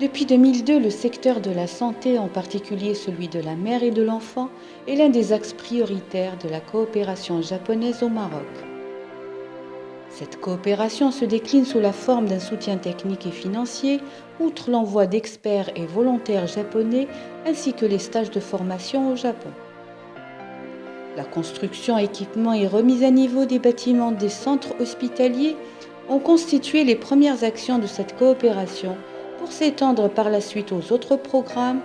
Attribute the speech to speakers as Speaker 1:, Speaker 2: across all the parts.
Speaker 1: Depuis 2002, le secteur de la santé, en particulier celui de la mère et de l'enfant, est l'un des axes prioritaires de la coopération japonaise au Maroc. Cette coopération se décline sous la forme d'un soutien technique et financier, outre l'envoi d'experts et volontaires japonais, ainsi que les stages de formation au Japon. La construction, équipement et remise à niveau des bâtiments des centres hospitaliers ont constitué les premières actions de cette coopération pour s'étendre par la suite aux autres programmes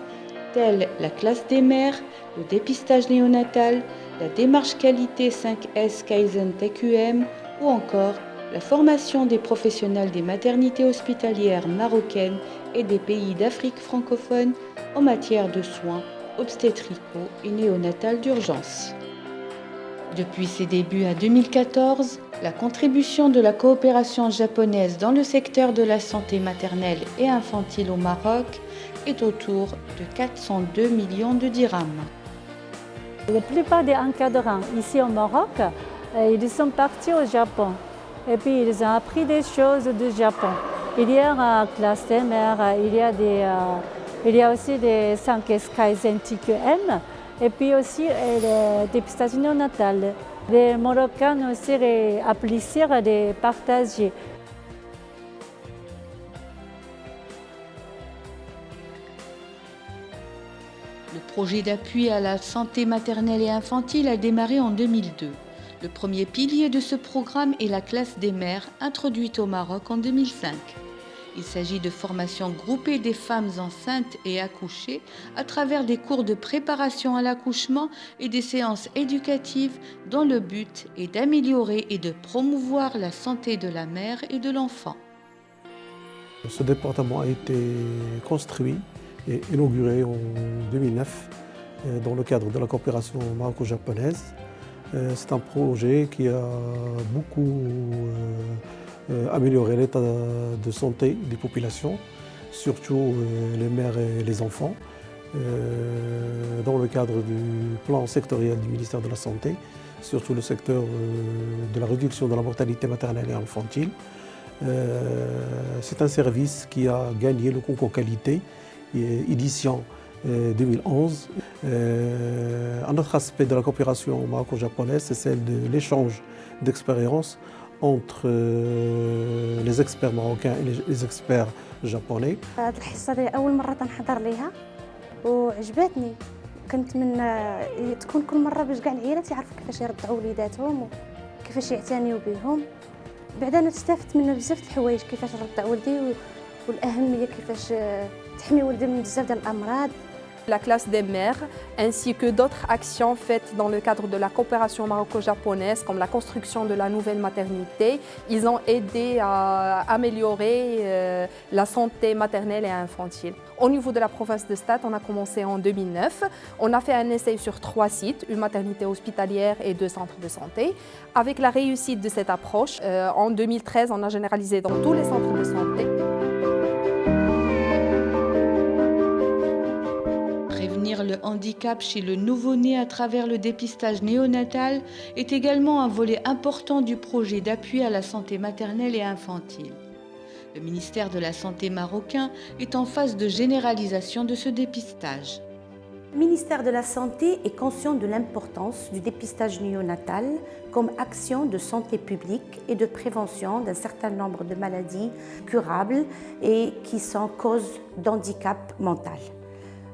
Speaker 1: tels la classe des mères, le dépistage néonatal, la démarche qualité 5S Kaizen TQM ou encore la formation des professionnels des maternités hospitalières marocaines et des pays d'Afrique francophone en matière de soins obstétricaux et néonatales d'urgence. Depuis ses débuts à 2014, la contribution de la coopération japonaise dans le secteur de la santé maternelle et infantile au Maroc est autour de 402 millions de dirhams.
Speaker 2: La plupart des encadrants ici au Maroc, ils sont partis au Japon et puis ils ont appris des choses du Japon. Il y a la classe des mères, il y a aussi des 5S Kaizen TQM. Et puis aussi le dépistage néonatal. Les Marocains aussi les apprécient de partager.
Speaker 1: Le projet d'appui à la santé maternelle et infantile a démarré en 2002. Le premier pilier de ce programme est la classe des mères, introduite au Maroc en 2005. Il s'agit de formations groupées des femmes enceintes et accouchées à travers des cours de préparation à l'accouchement et des séances éducatives dont le but est d'améliorer et de promouvoir la santé de la mère et de l'enfant.
Speaker 3: Ce département a été construit et inauguré en 2009 dans le cadre de la coopération maroco-japonaise. C'est un projet qui a beaucoup améliorer l'état de santé des populations, surtout les mères et les enfants, dans le cadre du plan sectoriel du ministère de la Santé, surtout le secteur de la réduction de la mortalité maternelle et infantile. C'est un service qui a gagné le concours qualité édition 2011. Un autre aspect de la coopération maroco-japonaise, c'est celle de l'échange d'expériences entre les experts marocains et les experts japonais.
Speaker 4: هذه الحصة اللي أول مرة تنحضر ليها وعجبتني. كنتمنى تكون كل مرة باش كاع العائلات يعرفوا كيفاش يرضعوا وليداتهم وكيفاش يعتنيوا بهم. بعدا أنا استفدت منه بزاف د الحوايج كيفاش نرضع ولدي والأهمية كيفاش تحمي ولدي من بزاف ديال الأمراض.
Speaker 5: La classe des mères, ainsi que d'autres actions faites dans le cadre de la coopération maroco-japonaise, comme la construction de la nouvelle maternité, ils ont aidé à améliorer la santé maternelle et infantile. Au niveau de la province de Stade, on a commencé en 2009. On a fait un essai sur 3 sites, une maternité hospitalière et 2 centres de santé. Avec la réussite de cette approche, en 2013, on a généralisé dans tous les centres de santé.
Speaker 1: Prévenir le handicap chez le nouveau-né à travers le dépistage néonatal est également un volet important du projet d'appui à la santé maternelle et infantile. Le ministère de la Santé marocain est en phase de généralisation de ce dépistage.
Speaker 6: Le ministère de la Santé est conscient de l'importance du dépistage néonatal comme action de santé publique et de prévention d'un certain nombre de maladies curables et qui sont cause d'handicap mental.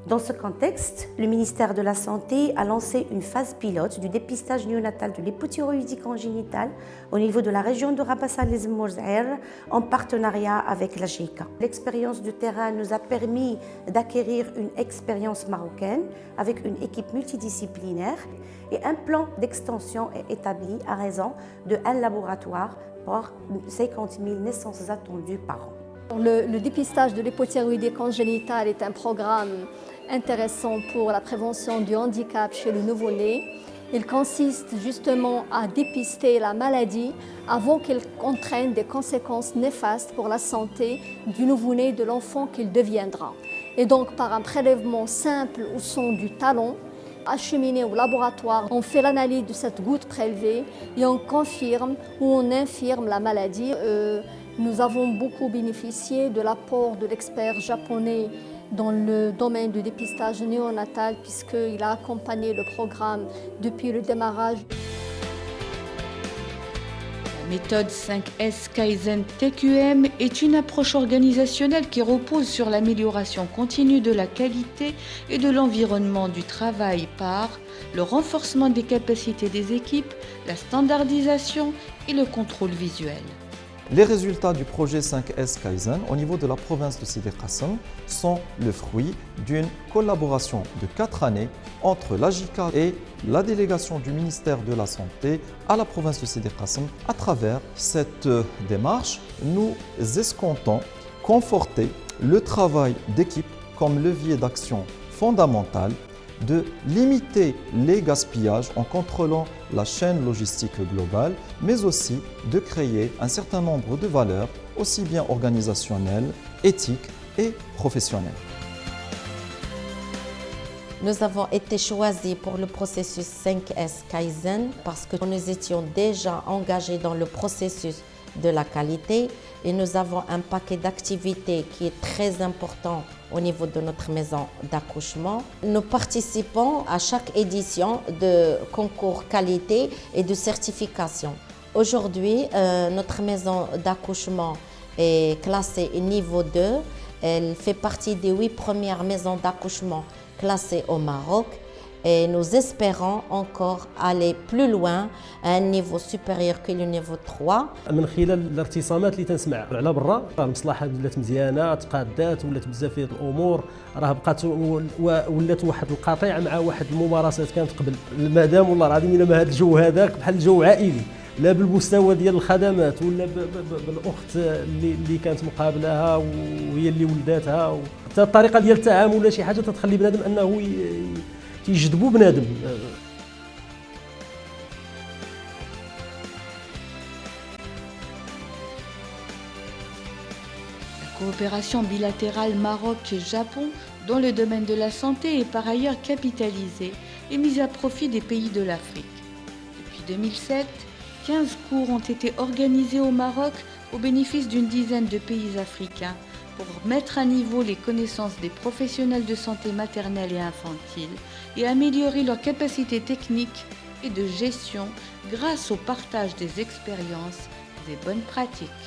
Speaker 6: Dans ce contexte, le ministère de la Santé a lancé une phase pilote du dépistage néonatal de l'hypothyroïdie congénitale au niveau de la région de Rabassa-les-Mourzaïr en partenariat avec la GICA. L'expérience du terrain nous a permis d'acquérir une expérience marocaine avec une équipe multidisciplinaire et un plan d'extension est établi à raison de 1 laboratoire pour 50 000 naissances attendues par an.
Speaker 7: Le dépistage de l'hypothyroïdie congénitale est un programme intéressant pour la prévention du handicap chez le nouveau-né. Il consiste justement à dépister la maladie avant qu'elle entraîne des conséquences néfastes pour la santé du nouveau-né et de l'enfant qu'il deviendra. Et donc par un prélèvement simple au son du talon, acheminé au laboratoire, on fait l'analyse de cette goutte prélevée et on confirme ou on infirme la maladie. Nous avons beaucoup bénéficié de l'apport de l'expert japonais dans le domaine du dépistage néonatal puisqu'il a accompagné le programme depuis le démarrage.
Speaker 1: La méthode 5S Kaizen TQM est une approche organisationnelle qui repose sur l'amélioration continue de la qualité et de l'environnement du travail par le renforcement des capacités des équipes, la standardisation et le contrôle visuel.
Speaker 8: Les résultats du projet 5S Kaizen au niveau de la province de Sidi Qassem sont le fruit d'une collaboration de 4 années entre l'AJICA et la délégation du ministère de la Santé à la province de Sidi Qassem. À travers cette démarche, nous escomptons conforter le travail d'équipe comme levier d'action fondamental, de limiter les gaspillages en contrôlant la chaîne logistique globale, mais aussi de créer un certain nombre de valeurs, aussi bien organisationnelles, éthiques et professionnelles.
Speaker 6: Nous avons été choisis pour le processus 5S Kaizen parce que nous étions déjà engagés dans le processus de la qualité et nous avons un paquet d'activités qui est très important au niveau de notre maison d'accouchement. Nous participons à chaque édition de concours qualité et de certification. Aujourd'hui, notre maison d'accouchement est classée niveau 2. Elle fait partie des 8 premières maisons d'accouchement classées au Maroc. Et nous espérons encore aller plus loin à un niveau supérieur que le niveau 3.
Speaker 9: من خلال الارتسامات اللي تنسمع على برا المصلحه ولات مزيانه تقادات ولات بزاف ديال الامور راه بقات ولات واحد القطيع مع واحد الممارسات كانت قبل المدام والله العظيم الا ما هذا الجو هذاك بحال الجو عائلي لا بالمستوى ديال الخدمات ولا بالاخت اللي كانت مقابلها وهي اللي ولداتها حتى الطريقه ديال التعامل ولا شي حاجه تتخلي بنادم انه تيجذبوا بنادم.
Speaker 1: La coopération bilatérale Maroc-Japon dans le domaine de la santé est par ailleurs capitalisée et mise à profit des pays de l'Afrique. Depuis 2007, 15 cours ont été organisés au Maroc au bénéfice d'une dizaine de pays africains pour mettre à niveau les connaissances des professionnels de santé maternelle et infantile et améliorer leurs capacités techniques et de gestion grâce au partage des expériences et des bonnes pratiques.